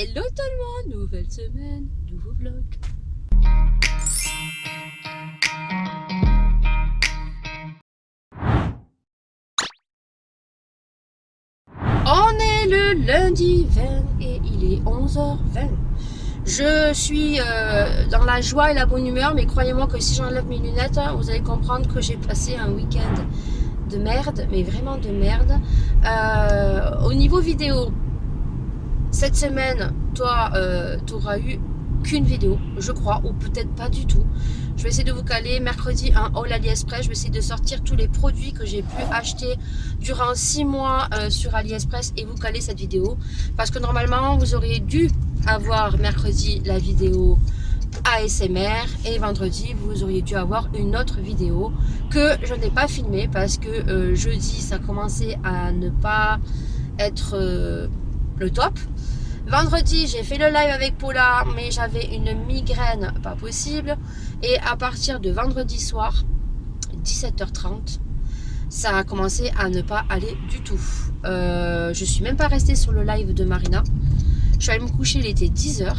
Hello tout le monde, nouvelle semaine, nouveau vlog. On est le lundi 20 et il est 11h20. Je suis dans la joie et la bonne humeur, mais croyez-moi que si j'enlève mes lunettes, vous allez comprendre que j'ai passé un week-end de merde, mais vraiment de merde. Au niveau vidéo, cette semaine, toi, tu n'auras eu qu'une vidéo, je crois, ou peut-être pas du tout. Je vais essayer de vous caler mercredi un haul AliExpress. Je vais essayer de sortir tous les produits que j'ai pu acheter durant 6 mois sur AliExpress et vous caler cette vidéo. Parce que normalement, vous auriez dû avoir mercredi la vidéo ASMR et vendredi, vous auriez dû avoir une autre vidéo que je n'ai pas filmée parce que jeudi, ça commençait à ne pas être le top. Vendredi, j'ai fait le live avec Paula, mais j'avais une migraine pas possible. Et à partir de vendredi soir, 17h30, ça a commencé à ne pas aller du tout. Je suis même pas restée sur le live de Marina. Je suis allée me coucher, il était 10h.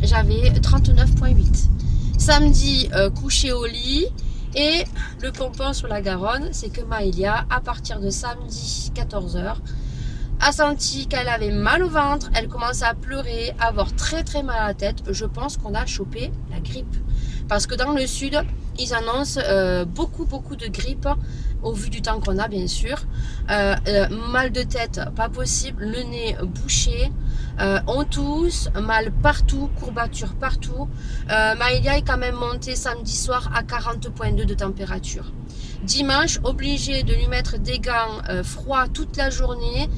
J'avais 39,8. Samedi, couché au lit. Et le pompon sur la Garonne, c'est que Maëlia, à partir de samedi 14h, a senti qu'elle avait mal au ventre, elle commençait à pleurer, à avoir très très mal à la tête. Je pense qu'on a chopé la grippe. Parce que dans le sud, ils annoncent beaucoup de grippe, au vu du temps qu'on a bien sûr. Mal de tête, pas possible, le nez bouché, on tousse, mal partout, courbature partout. Maëlia est quand même montée samedi soir à 40,2 de température. Dimanche, obligé de lui mettre des gants froids toute la journée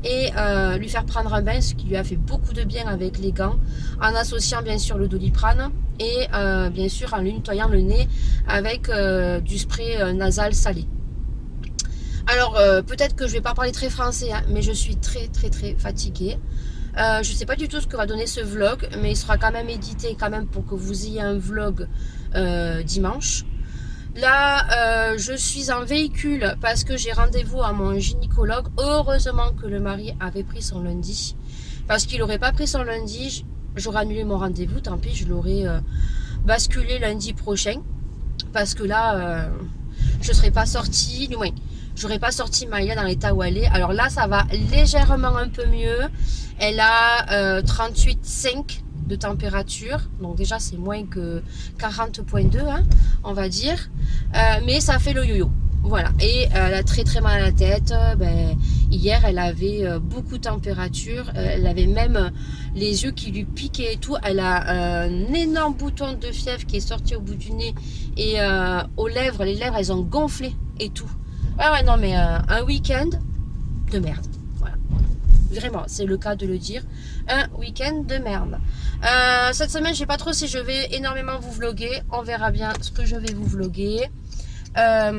et lui faire prendre un bain, ce qui lui a fait beaucoup de bien avec les gants, en associant bien sûr le Doliprane et bien sûr en lui nettoyant le nez avec du spray nasal salé. Alors peut-être que je vais pas parler très français, hein, mais je suis très fatiguée. Je sais pas du tout ce que va donner ce vlog, mais il sera quand même édité quand même pour que vous ayez un vlog dimanche. Là, je suis en véhicule parce que j'ai rendez-vous à mon gynécologue. Heureusement que le mari avait pris son lundi. Parce qu'il n'aurait pas pris son lundi, j'aurais annulé mon rendez-vous. Tant pis, je l'aurais basculé lundi prochain. Parce que là, je ne serais pas sortie, du moins, j'aurais pas sorti Maëlia dans l'état où elle est. Alors là, ça va légèrement un peu mieux. Elle a 38,5 de température, donc déjà c'est moins que 40,2 hein, on va dire, mais ça fait le yo-yo, voilà. Et elle a très mal à la tête. Hier elle avait beaucoup de température, elle avait même les yeux qui lui piquaient et tout. Elle a un énorme bouton de fièvre qui est sorti au bout du nez et aux lèvres, les lèvres elles ont gonflé et tout. Ouais non mais un week-end de merde. Vraiment, c'est le cas de le dire. Un week-end de merde. Cette semaine, je sais pas trop si je vais énormément vous vlogger. On verra bien ce que je vais vous vlogger. Là,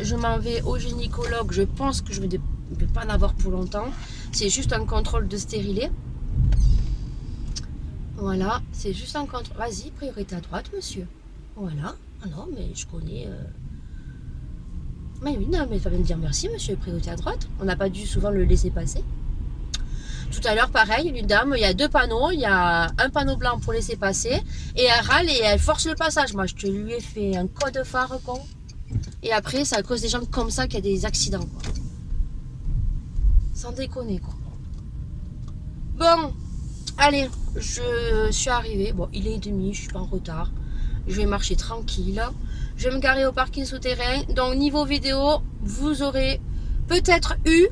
je m'en vais au gynécologue. Je pense que je ne vais pas en avoir pour longtemps. C'est juste un contrôle de stérilet. Voilà, c'est juste un contrôle. Vas-y, priorité à droite, monsieur. Voilà. Ah non, mais je connais... Mais oui, non, mais il faut bien me dire merci, monsieur, priorité à droite. On n'a pas dû souvent le laisser passer. Tout à l'heure, pareil, une dame, il y a 2 panneaux. Il y a un panneau blanc pour laisser passer. Et elle râle et elle force le passage. Moi, je te lui ai fait un code phare, con. Et après, c'est à cause des gens comme ça qu'il y a des accidents, quoi. Sans déconner, quoi. Bon, allez, je suis arrivée. Bon, il est demi, je suis pas en retard. Je vais marcher tranquille. Je vais me garer au parking souterrain. Donc niveau vidéo, vous aurez peut-être eu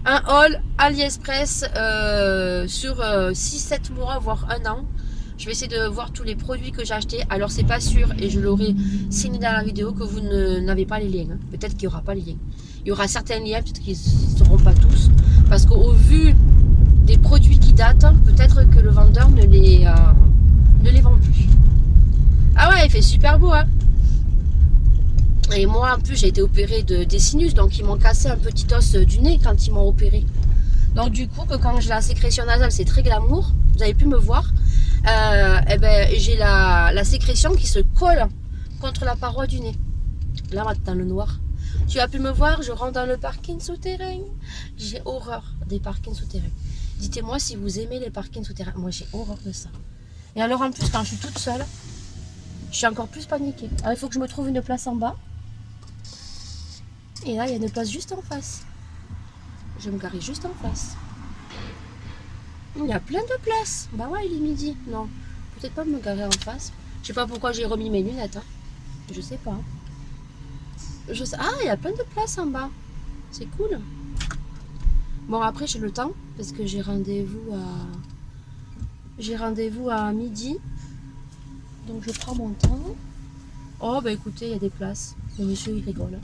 un haul AliExpress sur 6-7 mois, voire 1 an. Je vais essayer de voir tous les produits que j'ai achetés. Alors c'est pas sûr, et je l'aurai signé dans la vidéo, que vous n'avez pas les liens. Peut-être qu'il n'y aura pas les liens. Il y aura certains liens, peut-être qu'ils ne seront pas tous. Parce qu'au vu des produits qui datent, peut-être que le vendeur ne les vend plus. Ah ouais, il fait super beau, hein. Et moi, en plus, j'ai été opérée des sinus, donc ils m'ont cassé un petit os du nez quand ils m'ont opéré. Donc du coup, que quand j'ai la sécrétion nasale, c'est très glamour. Vous avez pu me voir. J'ai la sécrétion qui se colle contre la paroi du nez. Là, dans le noir. Tu as pu me voir, je rentre dans le parking souterrain. J'ai horreur des parkings souterrains. Dites-moi si vous aimez les parkings souterrains. Moi, j'ai horreur de ça. Et alors, en plus, quand je suis toute seule, je suis encore plus paniquée. Alors, il faut que je me trouve une place en bas. Et là, il y a une place juste en face. Je vais me garer juste en face. Il y a plein de places. Bah ouais, il est midi. Non, peut-être pas me garer en face. Je sais pas pourquoi j'ai remis mes lunettes. Hein. Je sais pas. Ah, il y a plein de places en bas. C'est cool. Bon, après, j'ai le temps parce que j'ai rendez-vous à midi. Donc, je prends mon temps. Oh, bah écoutez, il y a des places. Le monsieur, il rigole.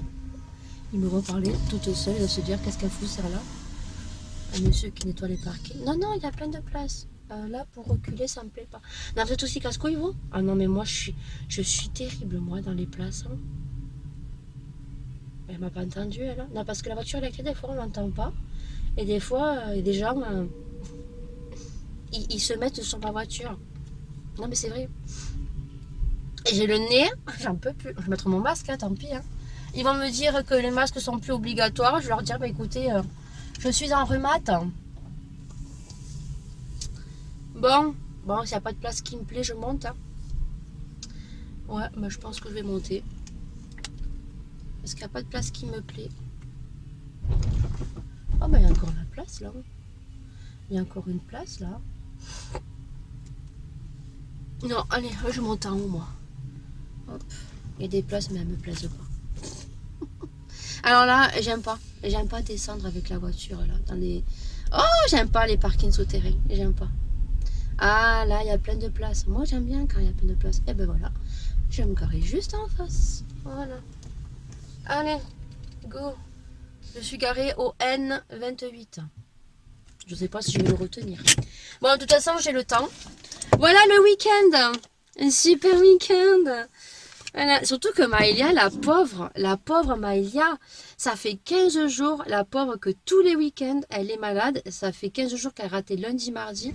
Il me voit parler toute seule. Il va se dire, qu'est-ce qu'elle fout, celle-là? Un monsieur qui nettoie les parkings. Non, non, il y a plein de places. Là, pour reculer, ça me plaît pas. Non, vous êtes aussi casse-couille, vous? Ah non, mais moi, je suis terrible, moi, dans les places. Hein. Elle m'a pas entendu, elle. Hein. Non, parce que la voiture électrique, des fois, on l'entend pas. Et des fois, il y a des gens, ils se mettent sur ma voiture. Non, mais c'est vrai. Et j'ai le nez, j'en peux plus. Je vais mettre mon masque, hein, tant pis. Hein. Ils vont me dire que les masques sont plus obligatoires. Je vais leur dire, bah écoutez, je suis en rhumat. Bon, s'il n'y a pas de place qui me plaît, je monte. Hein. Ouais, bah, je pense que je vais monter. Parce qu'il n'y a pas de place qui me plaît. Oh, bah il y a encore la place là. Il y a encore une place là. Non, allez, je monte en haut moi. Hop. Il y a des places, mais elles me plaisent pas. Alors là, j'aime pas descendre avec la voiture là. Dans les... Oh, j'aime pas les parkings souterrains. J'aime pas. Ah, là, il y a plein de places. Moi, j'aime bien quand il y a plein de places. Et ben voilà. Je vais me garer juste en face. Voilà. Allez, go. Je suis garée au N28. Je sais pas si je vais le retenir. Bon, de toute façon, j'ai le temps. Voilà le week-end. Un super week-end. Voilà. Surtout que Maëlia, la pauvre Maëlia, ça fait 15 jours, la pauvre, que tous les week-ends, elle est malade. Ça fait 15 jours qu'elle a raté lundi, mardi.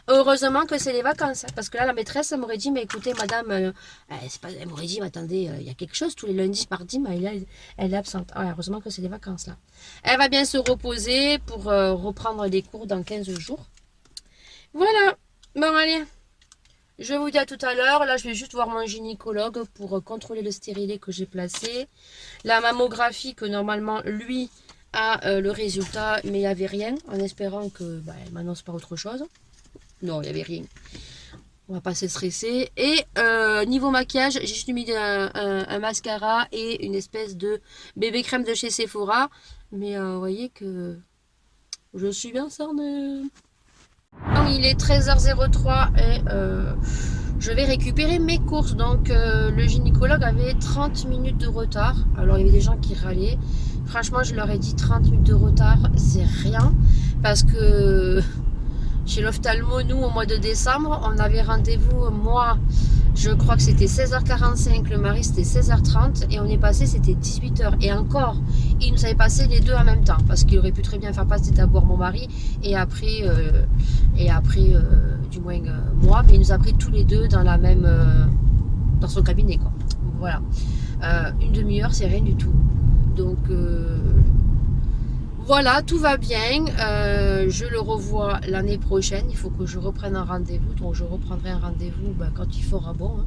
Heureusement que c'est les vacances. Parce que là, la maîtresse, elle m'aurait dit, mais écoutez, madame, elle m'aurait dit, mais attendez, il y a quelque chose tous les lundis, mardi, Maëlia, elle est absente. Ah, heureusement que c'est les vacances, là. Elle va bien se reposer pour reprendre les cours dans 15 jours. Voilà. Bon, allez. Je vous dis à tout à l'heure. Là, je vais juste voir mon gynécologue pour contrôler le stérilet que j'ai placé. La mammographie, que normalement, lui, a le résultat, mais il n'y avait rien. En espérant que elle m'annonce pas autre chose. Non, il n'y avait rien. On va pas se stresser. Et niveau maquillage, j'ai juste mis un mascara et une espèce de bébé crème de chez Sephora. Mais vous voyez que je suis bien cernée. Il est 13h03 et je vais récupérer mes courses. Donc le gynécologue avait 30 minutes de retard. Alors il y avait des gens qui râlaient. Franchement, je leur ai dit 30 minutes de retard, c'est rien. Parce que chez l'ophtalmo, nous, au mois de décembre, on avait rendez-vous, moi, je crois que c'était 16h45, le mari c'était 16h30 et on est passé, c'était 18h. Et encore, il nous avait passé les deux en même temps parce qu'il aurait pu très bien faire passer d'abord mon mari et après du moins moi, mais il nous a pris tous les deux dans la même, dans son cabinet quoi. Voilà, une demi-heure c'est rien du tout. Donc voilà, tout va bien. Je le revois l'année prochaine. Il faut que je reprenne un rendez-vous. Donc je reprendrai un rendez-vous quand il fera bon. Hein.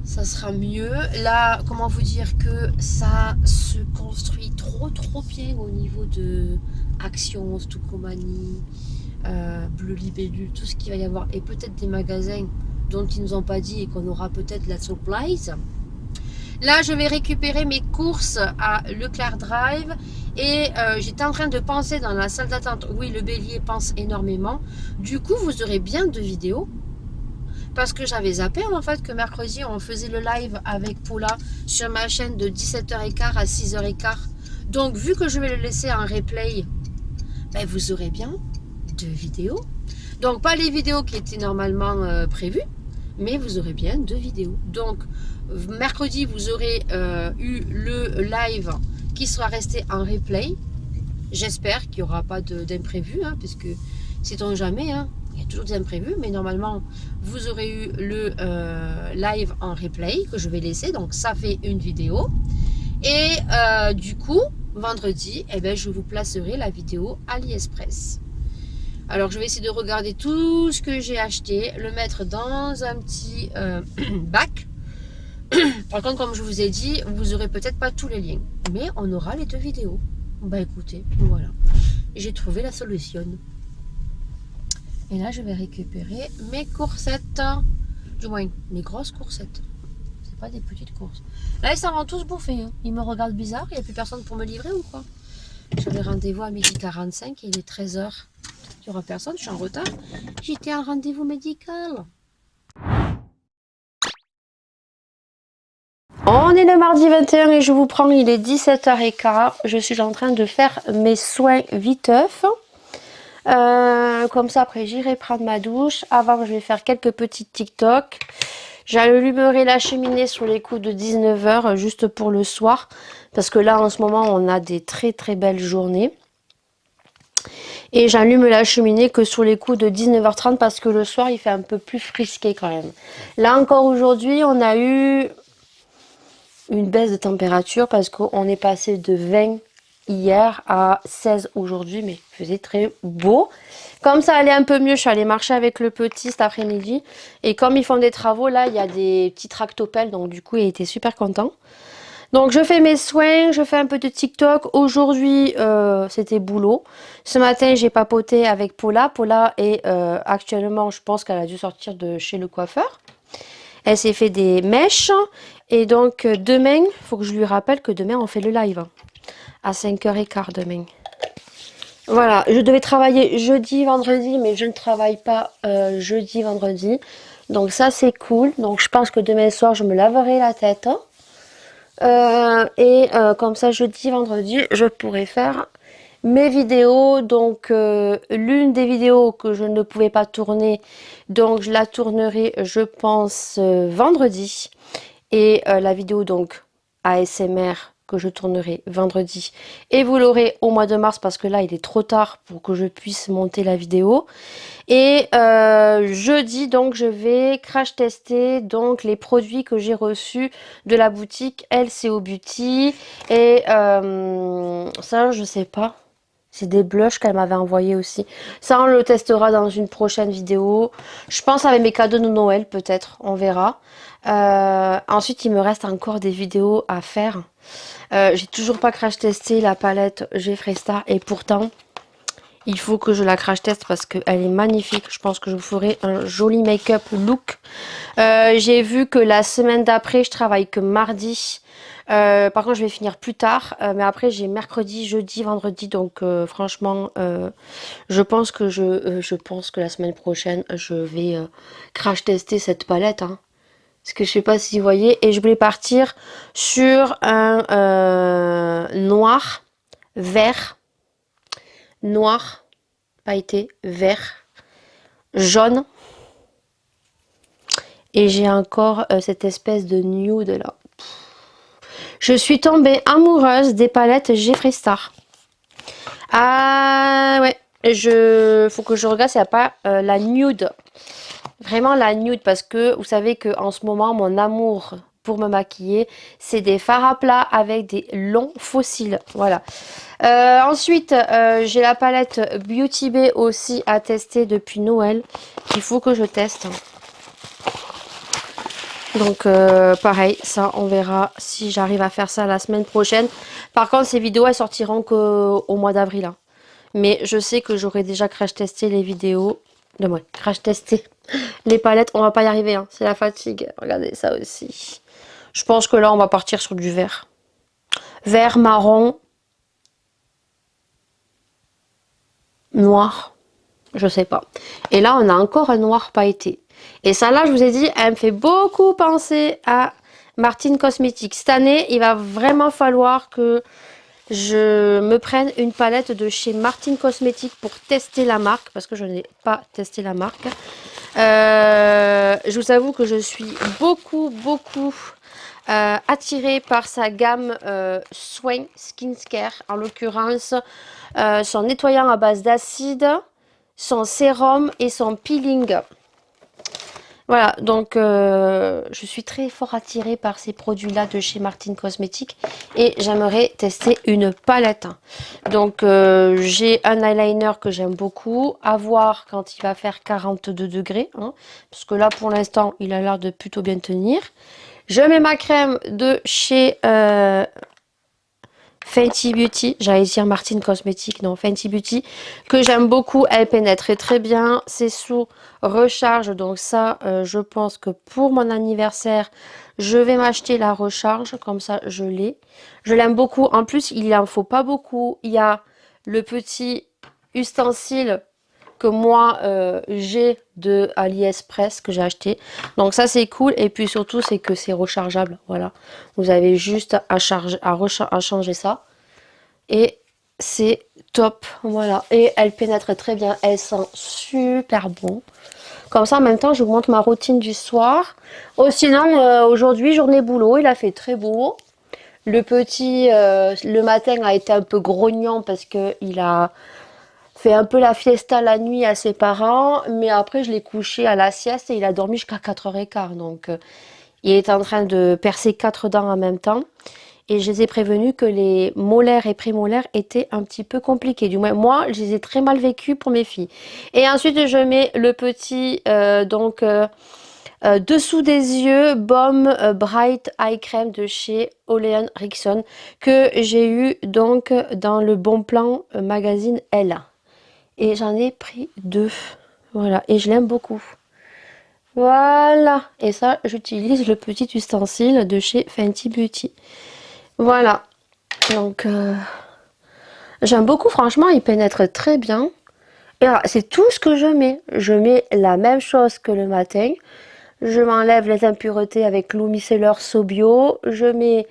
Ça sera mieux. Là, comment vous dire que ça se construit trop bien au niveau de Action, Stucomanie, Bleu Libellule, tout ce qu'il va y avoir. Et peut-être des magasins dont ils nous ont pas dit et qu'on aura peut-être la surprise. Là, je vais récupérer mes courses à Leclerc Drive et j'étais en train de penser dans la salle d'attente. Oui, le bélier pense énormément. Du coup, vous aurez bien de vidéos parce que j'avais zappé en fait que mercredi, on faisait le live avec Paula sur ma chaîne de 17h15 à 6h15. Donc, vu que je vais le laisser en replay, vous aurez bien de vidéos. Donc, pas les vidéos qui étaient normalement prévues, mais vous aurez bien 2 vidéos. Donc, mercredi, vous aurez eu le live qui sera resté en replay. J'espère qu'il n'y aura pas d'imprévu, hein, parce que sait-on jamais, hein, il y a toujours des imprévus, mais normalement, vous aurez eu le live en replay que je vais laisser. Donc, ça fait une vidéo. Et du coup, vendredi, je vous placerai la vidéo AliExpress. Alors, je vais essayer de regarder tout ce que j'ai acheté, le mettre dans un petit bac. Par contre, comme je vous ai dit, vous aurez peut-être pas tous les liens, mais on aura les 2 vidéos. Bah écoutez, voilà. J'ai trouvé la solution. Et là, je vais récupérer mes coursettes. Du moins, mes grosses coursettes. C'est pas des petites courses. Là, ils s'en vont tous bouffer. Hein. Ils me regardent bizarre. Il n'y a plus personne pour me livrer ou quoi? J'avais rendez-vous à 12h45 et il est 13h. Il n'y aura personne, je suis en retard. J'étais en rendez-vous médical. On est le mardi 21 et je vous prends, il est 17h15. Je suis en train de faire mes soins viteuf. Comme ça, après, j'irai prendre ma douche. Avant, je vais faire quelques petits TikTok. J'allumerai la cheminée sur les coups de 19h, juste pour le soir. Parce que là, en ce moment, on a des très très belles journées. Et j'allume la cheminée que sur les coups de 19h30 parce que le soir, il fait un peu plus frisqué quand même. Là encore aujourd'hui, on a eu une baisse de température parce qu'on est passé de 20 hier à 16 aujourd'hui, mais il faisait très beau. Comme ça allait un peu mieux, je suis allée marcher avec le petit cet après-midi. Et comme ils font des travaux, là, il y a des petits tractopelles, donc du coup, il était super content. Donc je fais mes soins, je fais un peu de TikTok. Aujourd'hui, c'était boulot. Ce matin, j'ai papoté avec Paula. Paula est actuellement, je pense qu'elle a dû sortir de chez le coiffeur. Elle s'est fait des mèches. Et donc demain, il faut que je lui rappelle que demain, on fait le live. À 5h15 demain. Voilà, je devais travailler jeudi, vendredi, mais je ne travaille pas jeudi, vendredi. Donc ça, c'est cool. Donc je pense que demain soir, je me laverai la tête. Comme ça, jeudi, vendredi, je pourrai faire mes vidéos. Donc, l'une des vidéos que je ne pouvais pas tourner, donc je la tournerai, je pense, vendredi. Et la vidéo, donc, ASMR, que je tournerai vendredi. Et vous l'aurez au mois de mars, parce que là, il est trop tard pour que je puisse monter la vidéo. Et jeudi, donc, je vais crash tester donc les produits que j'ai reçus de la boutique LCO Beauty. Et ça, je sais pas. C'est des blushs qu'elle m'avait envoyé aussi. Ça, on le testera dans une prochaine vidéo. Je pense avec mes cadeaux de Noël, peut-être. On verra. Ensuite, il me reste encore des vidéos à faire. J'ai toujours pas crash testé la palette Jeffree Star. Et pourtant, il faut que je la crash teste parce qu'elle est magnifique. Je pense que je vous ferai un joli make-up look. J'ai vu que la semaine d'après, je travaille que mardi. Par contre, je vais finir plus tard. Mais après, j'ai mercredi, jeudi, vendredi. Donc, franchement, je pense que la semaine prochaine, je vais crash tester cette palette. Hein. Parce que je sais pas si vous voyez. Et je voulais partir sur un noir, vert, noir, pailleté, vert, jaune. Et j'ai encore cette espèce de nude là. Je suis tombée amoureuse des palettes Jeffree Star. Ah ouais, faut que je regarde s'il n'y a pas la nude. Vraiment la nude parce que vous savez que en ce moment mon amour pour me maquiller c'est des fards à plat avec des longs faux cils. Voilà. Ensuite j'ai la palette Beauty Bay aussi à tester depuis Noël qu'il faut que je teste. Donc pareil, ça on verra si j'arrive à faire ça la semaine prochaine. Par contre ces vidéos elles sortiront qu'au mois d'avril. Hein. Mais je sais que j'aurai déjà crash testé les vidéos. De moi, crash testé les palettes. On va pas y arriver, hein. C'est la fatigue. Regardez ça aussi. Je pense que là on va partir sur du vert. Vert, marron, noir. Je sais pas. Et là on a encore un noir pailleté. Et ça là je vous ai dit, elle me fait beaucoup penser à Martine Cosmetics. Cette année il va vraiment falloir que je me prenne une palette de chez Martine Cosmetics pour tester la marque. Parce que je n'ai pas testé la marque. Je vous avoue que je suis beaucoup attirée par sa gamme soins skincare. En l'occurrence son nettoyant à base d'acide, son sérum et son peeling. Voilà, donc je suis très fort attirée par ces produits-là de chez Martin Cosmetics et j'aimerais tester une palette. Donc j'ai un eyeliner que j'aime beaucoup, à voir quand il va faire 42 degrés, hein, parce que là pour l'instant il a l'air de plutôt bien tenir. Je mets ma crème de chez Fenty Beauty, j'allais dire Martin Cosmetics, non, Fenty Beauty, que j'aime beaucoup, elle pénètre très très bien, c'est sous recharge, donc ça, je pense que pour mon anniversaire, je vais m'acheter la recharge, comme ça je l'ai. Je l'aime beaucoup, en plus il en faut pas beaucoup, il y a le petit ustensile que moi j'ai de AliExpress que j'ai acheté. Donc ça c'est cool et puis surtout c'est que c'est rechargeable. Voilà, vous avez juste à charger, à changer ça et c'est top. Voilà, et elle pénètre très bien, elle sent super bon. Comme ça en même temps je vous montre ma routine du soir. Oh sinon aujourd'hui journée boulot, il a fait très beau. Le petit le matin a été un peu grognon parce que il a fait un peu la fiesta la nuit à ses parents, mais après je l'ai couché à la sieste et il a dormi jusqu'à 4h15. Donc il est en train de percer 4 dents en même temps. Et je les ai prévenus que les molaires et prémolaires étaient un petit peu compliqués. Du moins, moi, je les ai très mal vécus pour mes filles. Et ensuite, je mets le petit, dessous des yeux, Balm Bright Eye Cream de chez Olean Rixon, que j'ai eu donc dans le Bon Plan magazine Elle. Et j'en ai pris 2. Voilà, et je l'aime beaucoup. Voilà, et ça, j'utilise le petit ustensile de chez Fenty Beauty. Voilà, donc j'aime beaucoup, franchement, il pénètre très bien. Et alors, c'est tout ce que je mets. Je mets la même chose que le matin. Je m'enlève les impuretés avec l'eau micellaire Sobio. Je mets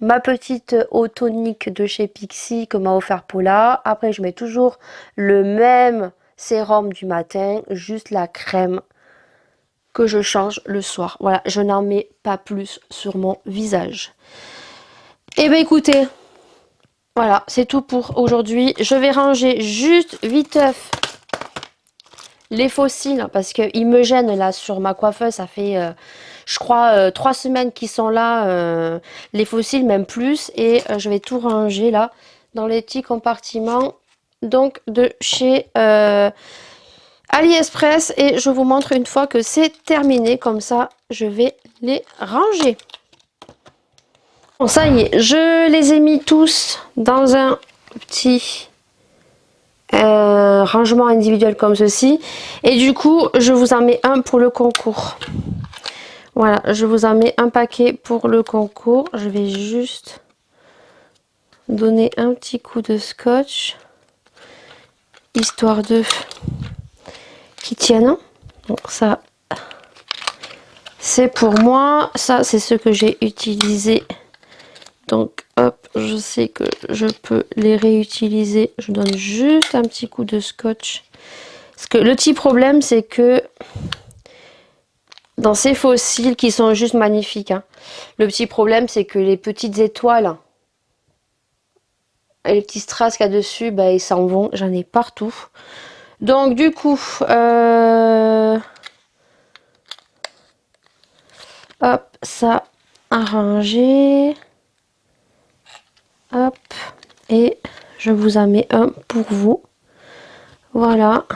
ma petite eau tonique de chez Pixi que m'a offert Paula. Après, je mets toujours le même sérum du matin, juste la crème que je change le soir. Voilà, je n'en mets pas plus sur mon visage. Et bien écoutez, voilà, c'est tout pour aujourd'hui. Je vais ranger juste viteuf les fossiles parce qu'ils me gênent là sur ma coiffeuse. Ça fait, je crois, 3 semaines qu'ils sont là, les fossiles, même plus. Et je vais tout ranger là dans les petits compartiments donc de chez AliExpress. Et je vous montre une fois que c'est terminé. Comme ça, je vais les ranger. Bon, ça y est, je les ai mis tous dans un petit rangement individuel comme ceci. Et du coup, je vous en mets un pour le concours. Voilà, je vous en mets un paquet pour le concours. Je vais juste donner un petit coup de scotch, histoire de qu'ils tiennent. Donc ça, c'est pour moi. Ça, c'est ce que j'ai utilisé. Donc hop, je sais que je peux les réutiliser. Je donne juste un petit coup de scotch. Parce que le petit problème, c'est que dans ces fossiles qui sont juste magnifiques, hein, le petit problème, c'est que les petites étoiles et les petits strass qu'il y a dessus, bah, ils s'en vont. J'en ai partout. Donc du coup, hop, ça arrangé. Hop, et je vous en mets un pour vous. Voilà,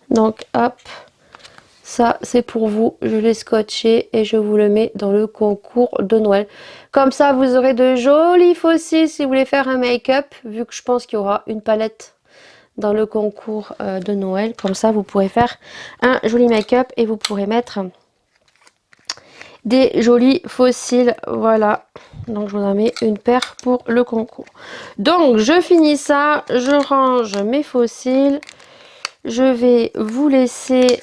donc hop, ça c'est pour vous. Je l'ai scotché et je vous le mets dans le concours de Noël. Comme ça, vous aurez de jolis fossiles si vous voulez faire un make-up, vu que je pense qu'il y aura une palette dans le concours de Noël. Comme ça, vous pourrez faire un joli make-up et vous pourrez mettre des jolis fossiles. Voilà, donc je vous en mets une paire pour le concours. Donc je finis ça, je range mes fossiles. Je vais vous laisser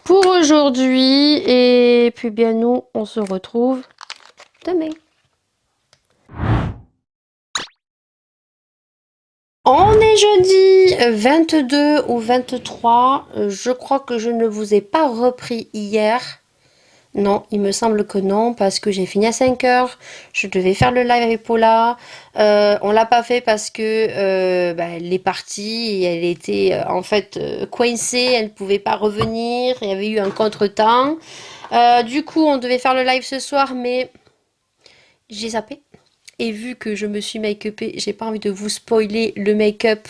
pour aujourd'hui et puis bien nous on se retrouve demain. On est jeudi 22 ou 23. Je crois que je ne vous ai pas repris hier. Non, il me semble que non, parce que j'ai fini à 5 heures. Je devais faire le live avec Paula. On l'a pas fait parce que elle est partie et elle était en fait coincée, elle ne pouvait pas revenir. Il y avait eu un contretemps. Du coup, on devait faire le live ce soir, mais j'ai zappé. Et vu que je me suis make-upée, j'ai pas envie de vous spoiler le make-up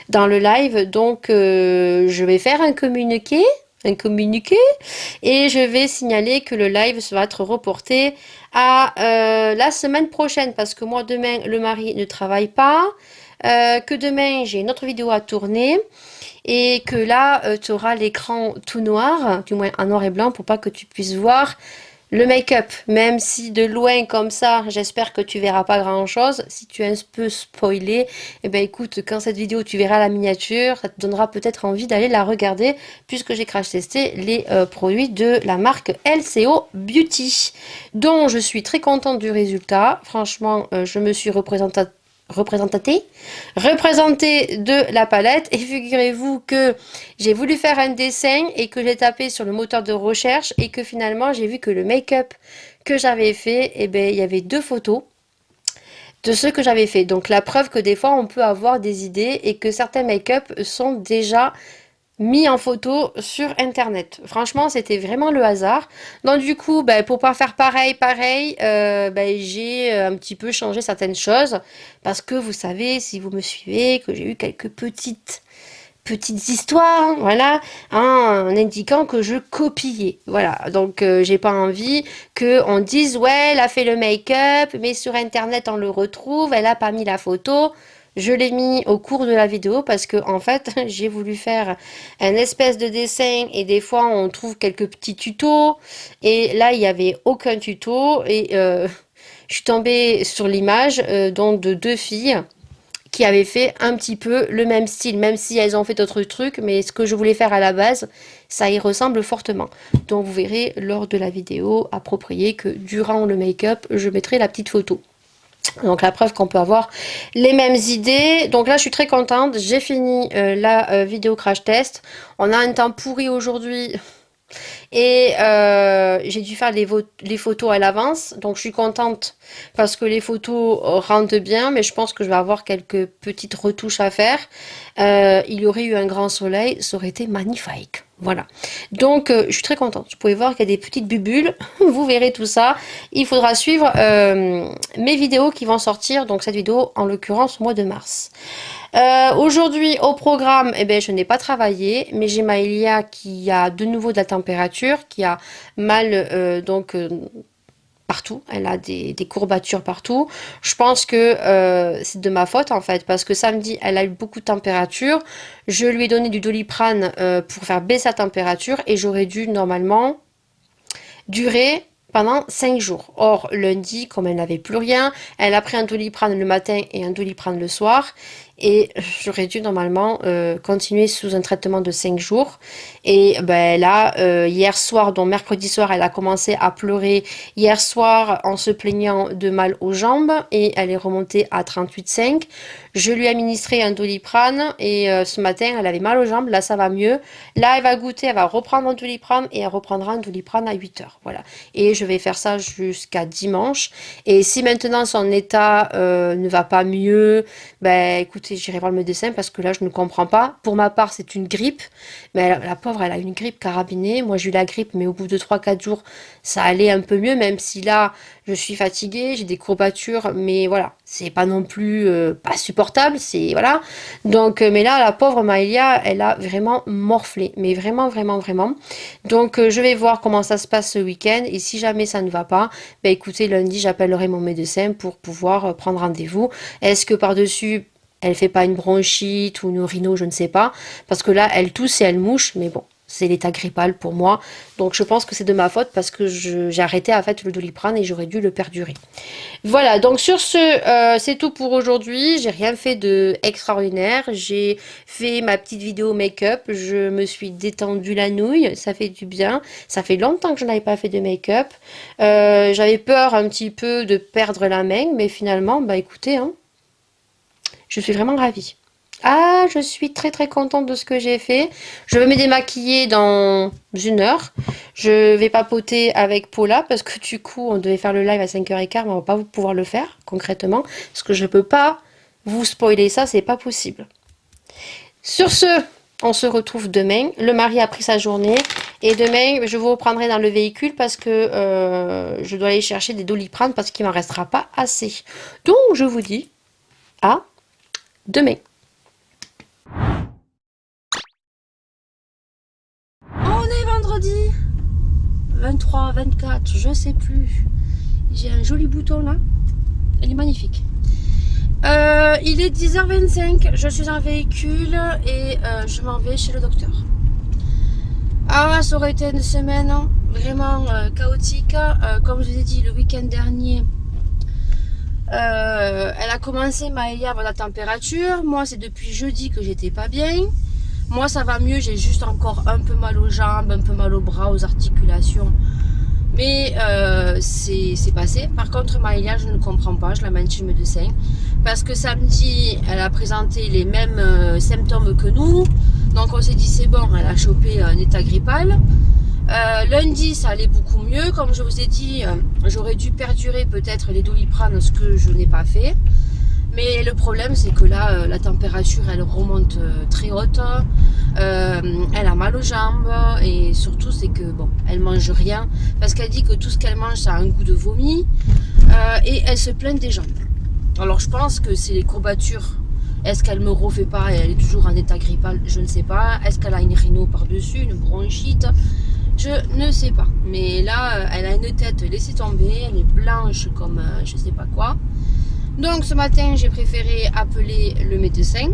dans le live, donc je vais faire un communiqué, et je vais signaler que le live va être reporté à la semaine prochaine, parce que moi demain le mari ne travaille pas, que demain j'ai une autre vidéo à tourner, et que là tu auras l'écran tout noir, du moins en noir et blanc, pour pas que tu puisses voir le make-up, même si de loin comme ça, j'espère que tu verras pas grand-chose. Si tu es un peu spoilé, eh ben écoute, quand cette vidéo tu verras la miniature, ça te donnera peut-être envie d'aller la regarder, puisque j'ai crash testé les produits de la marque LCO Beauty, dont je suis très contente du résultat. Franchement, je me suis représentée de la palette, et figurez-vous que j'ai voulu faire un dessin et que j'ai tapé sur le moteur de recherche et que finalement j'ai vu que le make-up que j'avais fait, eh ben, il y avait 2 photos de ce que j'avais fait. Donc la preuve que des fois on peut avoir des idées et que certains make-up sont déjà mis en photo sur internet. Franchement, c'était vraiment le hasard. Donc du coup, pour pas faire pareil, j'ai un petit peu changé certaines choses, parce que vous savez, si vous me suivez, que j'ai eu quelques petites histoires, voilà, hein, en indiquant que je copiais. Voilà, donc j'ai pas envie que on dise ouais, elle a fait le make-up, mais sur internet on le retrouve, elle a pas mis la photo. Je l'ai mis au cours de la vidéo parce que en fait j'ai voulu faire un espèce de dessin, et des fois on trouve quelques petits tutos, et là il y avait aucun tuto, et je suis tombée sur l'image donc de 2 filles qui avaient fait un petit peu le même style, même si elles ont fait d'autres trucs, mais ce que je voulais faire à la base, ça y ressemble fortement. Donc vous verrez lors de la vidéo appropriée que durant le make-up, je mettrai la petite photo. Donc la preuve qu'on peut avoir les mêmes idées. Donc là je suis très contente, j'ai fini la vidéo crash test. On a un temps pourri aujourd'hui, et j'ai dû faire les photos à l'avance, donc je suis contente parce que les photos rendent bien, mais je pense que je vais avoir quelques petites retouches à faire. Il y aurait eu un grand soleil, ça aurait été magnifique. Voilà. Donc je suis très contente. Vous pouvez voir qu'il y a des petites bubules. Vous verrez tout ça. Il faudra suivre mes vidéos qui vont sortir. Donc cette vidéo en l'occurrence au mois de mars. Aujourd'hui au programme, eh ben, je n'ai pas travaillé, mais j'ai Maëlia qui a de nouveau de la température, qui a mal partout, elle a des courbatures partout. Je pense que c'est de ma faute en fait, parce que samedi elle a eu beaucoup de température. Je lui ai donné du Doliprane pour faire baisser sa température, et j'aurais dû normalement durer pendant 5 jours. Or, lundi, comme elle n'avait plus rien, elle a pris un Doliprane le matin et un Doliprane le soir. Et j'aurais dû normalement continuer sous un traitement de 5 jours. Et là, hier soir, donc mercredi soir, elle a commencé à pleurer hier soir en se plaignant de mal aux jambes. Et elle est remontée à 38,5. Je lui ai administré un Doliprane, et ce matin, elle avait mal aux jambes. Là, ça va mieux. Là, elle va goûter, elle va reprendre un Doliprane, et elle reprendra un Doliprane à 8 heures. Voilà. Et je vais faire ça jusqu'à dimanche. Et si maintenant son état ne va pas mieux, écoutez, j'irai voir le médecin, parce que là, je ne comprends pas. Pour ma part, c'est une grippe. Mais la pauvre, elle a une grippe carabinée. Moi, j'ai eu la grippe, mais au bout de 3 4 jours, ça allait un peu mieux, même si là, je suis fatiguée, j'ai des courbatures, mais voilà, c'est pas non plus pas supportable, c'est voilà. Donc, mais là, la pauvre Maëlia, elle a vraiment morflé, mais vraiment, vraiment, vraiment. Donc, je vais voir comment ça se passe ce week-end, et si jamais ça ne va pas, écoutez, lundi, j'appellerai mon médecin pour pouvoir prendre rendez-vous. Est-ce que par-dessus, elle fait pas une bronchite ou une rhino, je ne sais pas, parce que là, elle tousse et elle mouche, mais bon. C'est l'état grippal pour moi. Donc je pense que c'est de ma faute, parce que j'ai arrêté en fait le Doliprane, et j'aurais dû le perdurer. Voilà, donc sur ce, c'est tout pour aujourd'hui. J'ai rien fait de extraordinaire. J'ai fait ma petite vidéo make-up. Je me suis détendue la nouille. Ça fait du bien. Ça fait longtemps que je n'avais pas fait de make-up. J'avais peur un petit peu de perdre la main, mais finalement, écoutez, hein, je suis vraiment ravie. Ah, je suis très très contente de ce que j'ai fait. Je vais me démaquiller dans 1 heure. Je vais papoter avec Paula parce que du coup, on devait faire le live à 5h15, mais on va pas pouvoir le faire concrètement parce que je peux pas vous spoiler ça, c'est pas possible. Sur ce, on se retrouve demain. Le mari a pris sa journée et demain, je vous reprendrai dans le véhicule parce que je dois aller chercher des Doliprane parce qu'il m'en restera pas assez. Donc, je vous dis à demain. On est vendredi 23, 24, je sais plus. J'ai un joli bouton là. Il est magnifique. Il est 10h25, je suis en véhicule et je m'en vais chez le docteur. Ah, ça aurait été une semaine vraiment chaotique. Comme je vous ai dit, le week-end dernier, elle a commencé, Maëlia, à avoir la température. Moi, c'est depuis jeudi que j'étais pas bien. Moi, ça va mieux, j'ai juste encore un peu mal aux jambes, un peu mal aux bras, aux articulations. Mais c'est passé. Par contre, Maëlia, je ne comprends pas, je l'amène chez le médecin. Parce que samedi, elle a présenté les mêmes symptômes que nous. Donc on s'est dit c'est bon, elle a chopé un état grippal. Lundi, ça allait beaucoup mieux. Comme je vous ai dit, j'aurais dû perdurer peut-être les Doliprane, ce que je n'ai pas fait. Mais le problème, c'est que là, la température, elle remonte très haute. Elle a mal aux jambes. Et surtout, c'est que, bon, elle mange rien. Parce qu'elle dit que tout ce qu'elle mange, ça a un goût de vomi. Et elle se plaint des jambes. Alors, je pense que c'est les courbatures. Est-ce qu'elle me refait pas et elle est toujours en état grippal? Je ne sais pas. Est-ce qu'elle a une rhino par-dessus, une bronchite? Je ne sais pas. Mais là, elle a une tête laissée tomber. Elle est blanche comme je sais pas quoi. Donc ce matin, j'ai préféré appeler le médecin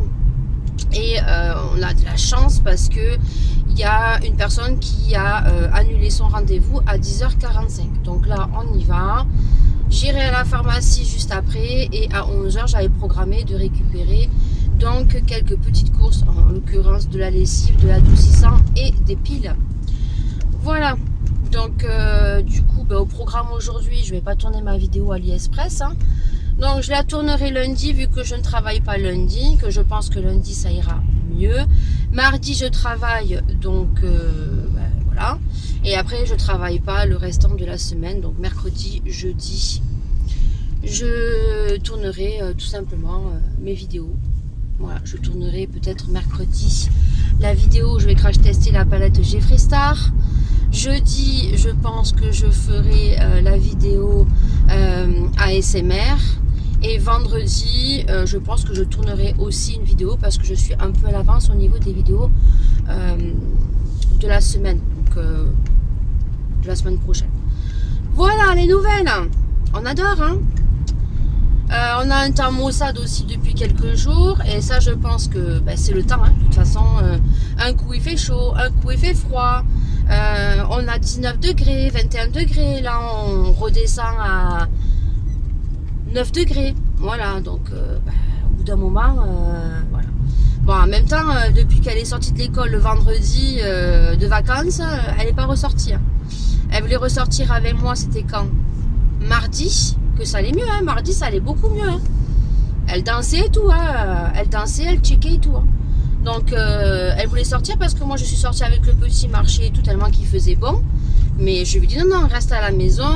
et on a de la chance parce que il y a une personne qui a annulé son rendez-vous à 10h45. Donc là, on y va. J'irai à la pharmacie juste après et à 11h, j'avais programmé de récupérer donc quelques petites courses, en l'occurrence de la lessive, de l'adoucissant et des piles. Voilà. Donc du coup, au programme aujourd'hui, je vais pas tourner ma vidéo AliExpress. Donc je la tournerai lundi vu que je ne travaille pas lundi, que je pense que lundi ça ira mieux. Mardi je travaille, donc voilà. Et après je travaille pas le restant de la semaine, donc mercredi, jeudi, je tournerai tout simplement mes vidéos. Voilà, je tournerai peut-être mercredi la vidéo où je vais crash tester la palette Jeffree Star. Jeudi, je pense que je ferai la vidéo ASMR. Et vendredi, je pense que je tournerai aussi une vidéo parce que je suis un peu à l'avance au niveau des vidéos de la semaine, donc de la semaine prochaine. Voilà les nouvelles. On adore, hein. On a un temps maussade aussi depuis quelques jours et ça je pense que c'est le temps, hein. De toute façon, un coup il fait chaud, un coup il fait froid. On a 19 degrés, 21 degrés, là on redescend à 9 degrés, voilà, donc au bout d'un moment, voilà. Bon, en même temps, depuis qu'elle est sortie de l'école le vendredi de vacances, elle n'est pas ressortie. Hein. Elle voulait ressortir avec moi, c'était quand? Mardi, que ça allait mieux, hein. Mardi, ça allait beaucoup mieux. Hein. Elle dansait et tout, hein. Elle dansait, elle checkait et tout. Hein. Donc, elle voulait sortir parce que moi, je suis sortie avec le petit marché et tout, tellement qu'il faisait bon. Mais je lui dis non, reste à la maison,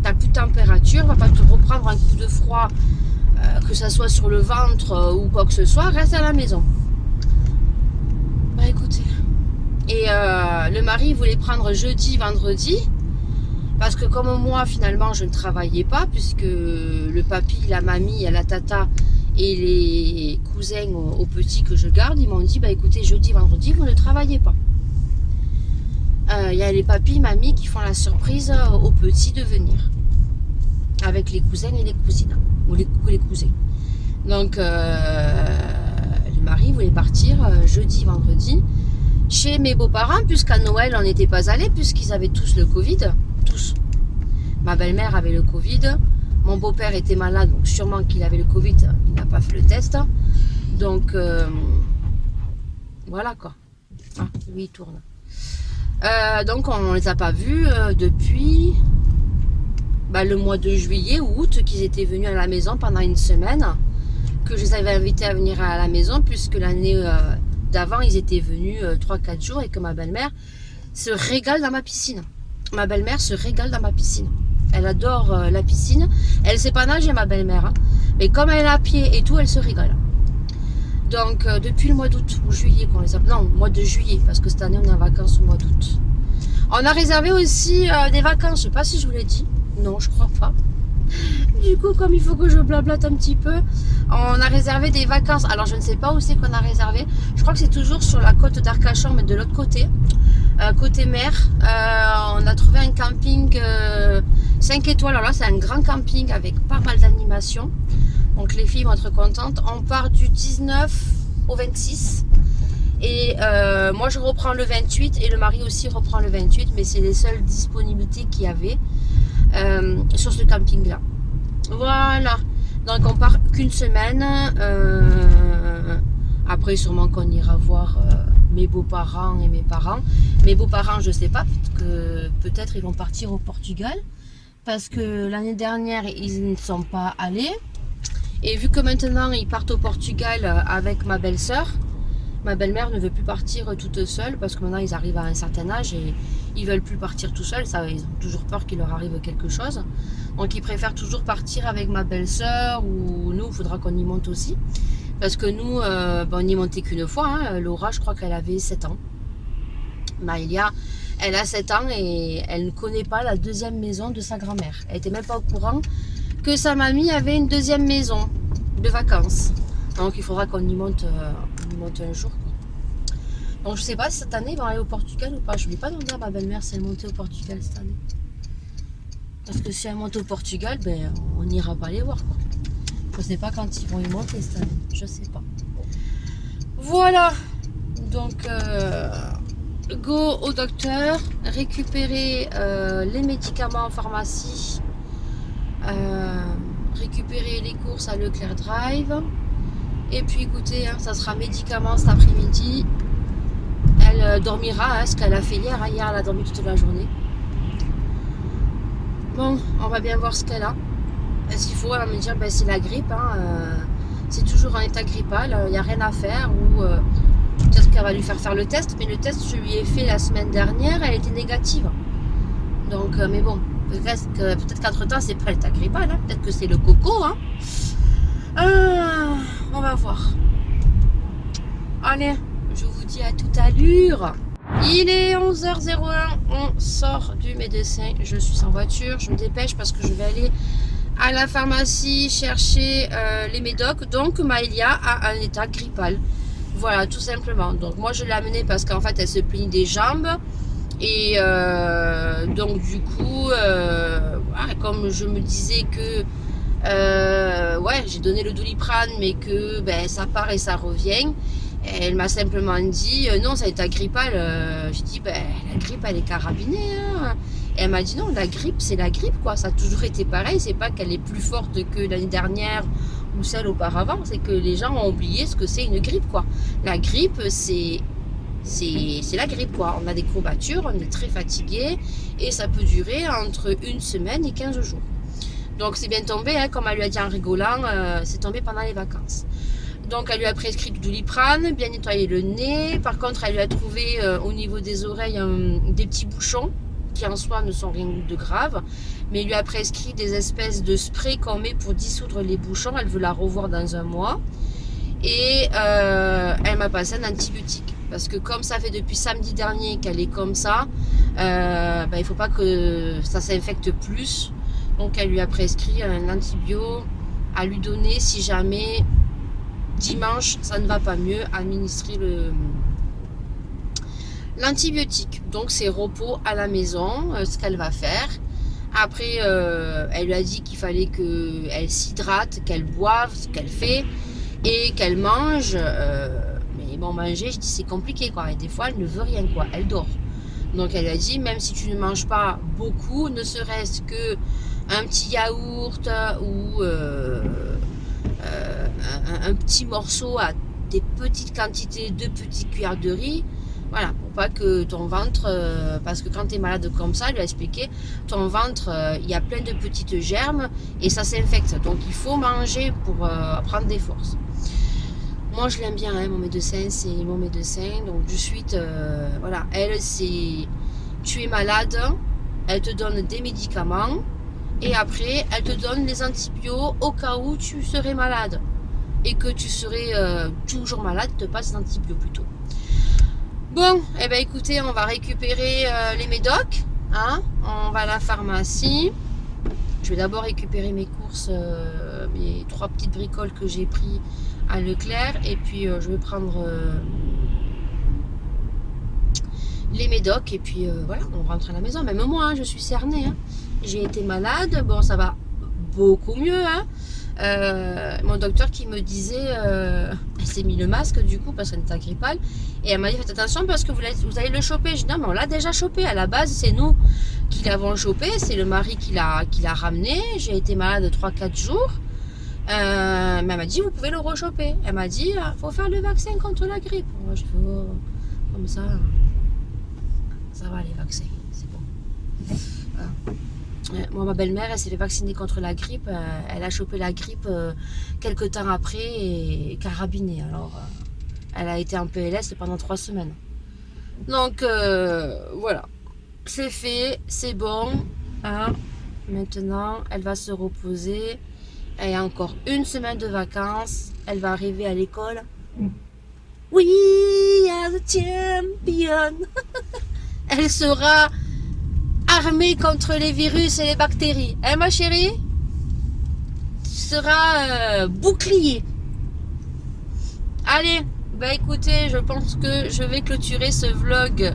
t'as plus de température, va pas te reprendre un coup de froid, que ça soit sur le ventre ou quoi que ce soit, reste à la maison. Bah écoutez. Et le mari voulait prendre jeudi, vendredi, parce que comme moi finalement je ne travaillais pas, puisque le papy, la mamie, la tata et les cousins au petit que je garde, ils m'ont dit bah écoutez, jeudi, vendredi, vous ne travaillez pas. Y a les papis, mamies qui font la surprise aux petits de venir avec les cousins et les cousines ou les cousins. Donc le mari voulait partir jeudi, vendredi chez mes beaux-parents puisqu'à Noël on n'était pas allés puisqu'ils avaient tous le Covid, tous. Ma belle-mère avait le Covid, mon beau-père était malade donc sûrement qu'il avait le Covid, il n'a pas fait le test. Donc voilà quoi. Ah, lui il tourne. Donc on les a pas vus depuis le mois de juillet ou août qu'ils étaient venus à la maison pendant une semaine que je les avais invités à venir à la maison, puisque l'année d'avant, ils étaient venus 3-4 jours et que ma belle-mère se régale dans ma piscine. Ma belle-mère se régale dans ma piscine. Elle adore la piscine. Elle ne sait pas nager, ma belle-mère. Hein. Mais comme elle est à pied et tout, elle se régale. Donc, depuis le mois d'août ou juillet, qu'on les a... non, mois de juillet, parce que cette année, on est en vacances au mois d'août. On a réservé aussi des vacances. Je ne sais pas si je vous l'ai dit. Non, je crois pas. Du coup, comme il faut que je blablate un petit peu, on a réservé des vacances. Alors, je ne sais pas où c'est qu'on a réservé. Je crois que c'est toujours sur la côte d'Arcachon, mais de l'autre côté. Côté mer, on a trouvé un camping 5 étoiles. Alors là, c'est un grand camping avec pas mal d'animations. Donc les filles vont être contentes. On part du 19 au 26. Et moi, je reprends le 28 et le mari aussi reprend le 28. Mais c'est les seules disponibilités qu'il y avait sur ce camping-là. Voilà. Donc on part qu'une semaine. Après, sûrement qu'on ira voir... mes beaux-parents et mes parents. Mes beaux-parents, je sais pas, peut-être ils vont partir au Portugal parce que l'année dernière, ils ne sont pas allés. Et vu que maintenant, ils partent au Portugal avec ma belle-sœur, ma belle-mère ne veut plus partir toute seule parce que maintenant, ils arrivent à un certain âge et ils veulent plus partir tout seuls. Ça, ils ont toujours peur qu'il leur arrive quelque chose. Donc, ils préfèrent toujours partir avec ma belle-sœur ou nous, il faudra qu'on y monte aussi. Parce que nous, on n'y montait qu'une fois. Hein. Laura, je crois qu'elle avait 7 ans. Maëlia, elle a 7 ans et elle ne connaît pas la deuxième maison de sa grand-mère. Elle n'était même pas au courant que sa mamie avait une deuxième maison de vacances. Donc il faudra qu'on y monte un jour. Quoi. Donc je ne sais pas si cette année ils vont aller au Portugal ou pas. Je ne vais pas demander à ma belle-mère si elle montait au Portugal cette année. Parce que si elle monte au Portugal, ben, on n'ira pas les voir. Quoi. Je sais pas quand ils vont y monter cette année. Je sais pas. Voilà. Donc, go au docteur. Récupérer les médicaments en pharmacie. Récupérer les courses à Leclerc Drive. Et puis, écoutez, hein, ça sera médicaments cet après-midi. Elle dormira, hein, ce qu'elle a fait hier. Hein. Hier, elle a dormi toute la journée. Bon, on va bien voir ce qu'elle a. S'il faut, elle va me dire, ben, c'est la grippe, hein, c'est toujours un état grippal, il n'y a rien à faire, ou peut-être qu'elle va lui faire le test, mais le test, je lui ai fait la semaine dernière, elle était négative. Donc, mais bon, peut-être qu'entre-temps, c'est pas l'état grippal, hein, peut-être que c'est le coco, hein. On va voir. Allez, je vous dis à tout à l'heure. Il est 11h01, on sort du médecin, je suis en voiture, je me dépêche parce que je vais aller à la pharmacie chercher les médocs. Donc Maëlia a un état grippal. Voilà, tout simplement. Donc moi je l'ai amenée parce qu'en fait elle se plaignait des jambes. Et donc du coup, voilà, comme je me disais que ouais, j'ai donné le Doliprane, mais que ben, ça part et ça revient. Elle m'a simplement dit non, ça est grippal. J'ai dit ben, la grippe elle est carabinée. Hein. Et elle m'a dit non, la grippe c'est la grippe quoi. Ça a toujours été pareil. C'est pas qu'elle est plus forte que l'année dernière ou celle auparavant. C'est que les gens ont oublié ce que c'est une grippe quoi. La grippe c'est la grippe quoi. On a des courbatures, on est très fatigué et ça peut durer entre une semaine et 15 jours. Donc c'est bien tombé, hein, comme elle lui a dit en rigolant, c'est tombé pendant les vacances. Donc elle lui a prescrit du Doliprane, bien nettoyer le nez. Par contre, elle lui a trouvé au niveau des oreilles des petits bouchons qui en soi ne sont rien de grave. Mais il lui a prescrit des espèces de sprays qu'on met pour dissoudre les bouchons. Elle veut la revoir dans un mois. Et elle m'a passé un antibiotique. Parce que comme ça fait depuis samedi dernier qu'elle est comme ça, ben, il ne faut pas que ça s'infecte plus. Donc elle lui a prescrit un antibio à lui donner si jamais dimanche ça ne va pas mieux, administrer l'antibiotique. Donc c'est repos à la maison, ce qu'elle va faire. Après elle lui a dit qu'il fallait qu'elle s'hydrate, qu'elle boive, ce qu'elle fait et qu'elle mange. Mais bon, manger, je dis c'est compliqué quoi. Et des fois elle ne veut rien quoi, elle dort. Donc elle a dit même si tu ne manges pas beaucoup, ne serait-ce que un petit yaourt ou un petit morceau à des petites quantités de petites cuillères de riz, Voilà, pour pas que ton ventre, parce que quand tu es malade comme ça, lui a expliqué, ton ventre, il y a plein de petites germes et ça s'infecte. Donc il faut manger pour prendre des forces. Moi je l'aime bien, hein, mon médecin, c'est mon médecin. Donc de suite, voilà, elle c'est, tu es malade, elle te donne des médicaments et après elle te donne les antibiotiques au cas où tu serais malade. Et que tu serais toujours malade, te passe des antibiotiques plutôt. Bon, eh ben écoutez, on va récupérer les médocs, hein, on va à la pharmacie. Je vais d'abord récupérer mes courses, mes 3 petites bricoles que j'ai pris à Leclerc, et puis je vais prendre les médocs, et puis voilà, on rentre à la maison. Même moi, hein, je suis cernée, hein. J'ai été malade, bon ça va beaucoup mieux, hein. Mon docteur qui me disait, elle s'est mis le masque du coup parce qu'elle était grippale, et elle m'a dit faites attention parce que vous allez le choper. Je dis non mais on l'a déjà chopé, à la base c'est nous qui l'avons chopé, c'est le mari qui l'a ramené. J'ai été malade 3-4 jours, mais elle m'a dit vous pouvez le rechoper. Elle m'a dit faut faire le vaccin contre la grippe. Moi je fais comme ça va les vaccins, c'est bon. Voilà. Moi, ma belle-mère, elle s'est fait vacciner contre la grippe. Elle a chopé la grippe quelques temps après et carabinée. Alors, elle a été en PLS pendant 3 semaines. Donc, voilà. C'est fait, c'est bon. Hein. Maintenant, elle va se reposer. Elle a encore 1 semaine de vacances. Elle va arriver à l'école. We are the champion. Elle sera armée contre les virus et les bactéries. Hein, ma chérie? Tu seras bouclier. Allez, bah écoutez, je pense que je vais clôturer ce vlog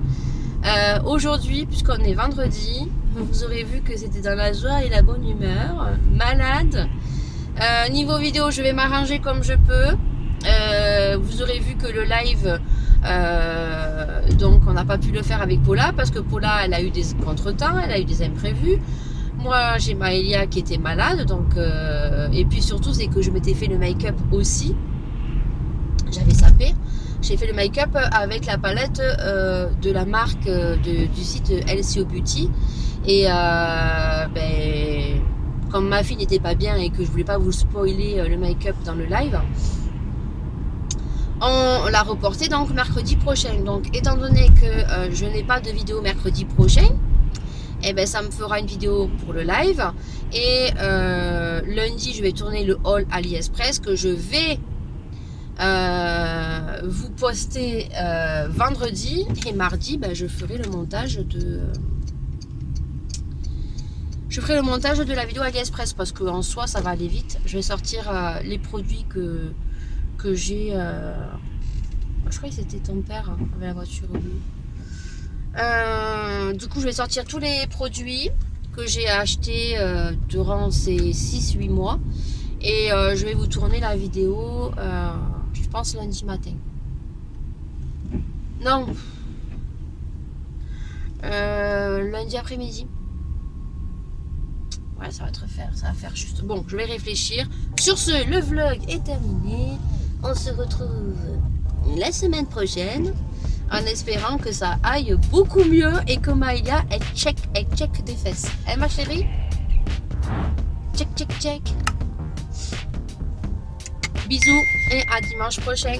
aujourd'hui, puisqu'on est vendredi. Vous aurez vu que c'était dans la joie et la bonne humeur. Malade. Niveau vidéo, je vais m'arranger comme je peux. Vous aurez vu que le live, donc on n'a pas pu le faire avec Paula parce que Paula elle a eu des contretemps, elle a eu des imprévus. Moi j'ai Maëlia qui était malade, donc et puis surtout c'est que je m'étais fait le make-up aussi. J'avais sapé. J'ai fait le make-up avec la palette de la marque du site LCO Beauty. Et ben, comme ma fille n'était pas bien et que je voulais pas vous spoiler le make-up dans le live, on l'a reporté donc mercredi prochain. Donc étant donné que je n'ai pas de vidéo mercredi prochain, et ben ça me fera une vidéo pour le live. Et lundi je vais tourner le haul AliExpress que je vais vous poster vendredi. Et mardi ben, je ferai le montage de la vidéo AliExpress parce qu'en soi ça va aller vite. Je vais sortir les produits que j'ai, je crois que c'était ton père avec la voiture bleue. Du coup je vais sortir tous les produits que j'ai achetés durant ces 6-8 mois et je vais vous tourner la vidéo je pense lundi matin, non, lundi après-midi. Ouais, ça va faire juste. Bon, je vais réfléchir. Sur ce, le vlog est terminé. On se retrouve la semaine prochaine en espérant que ça aille beaucoup mieux et que Maëlia elle check des fesses. Hein ma chérie? Check. Bisous et à dimanche prochain.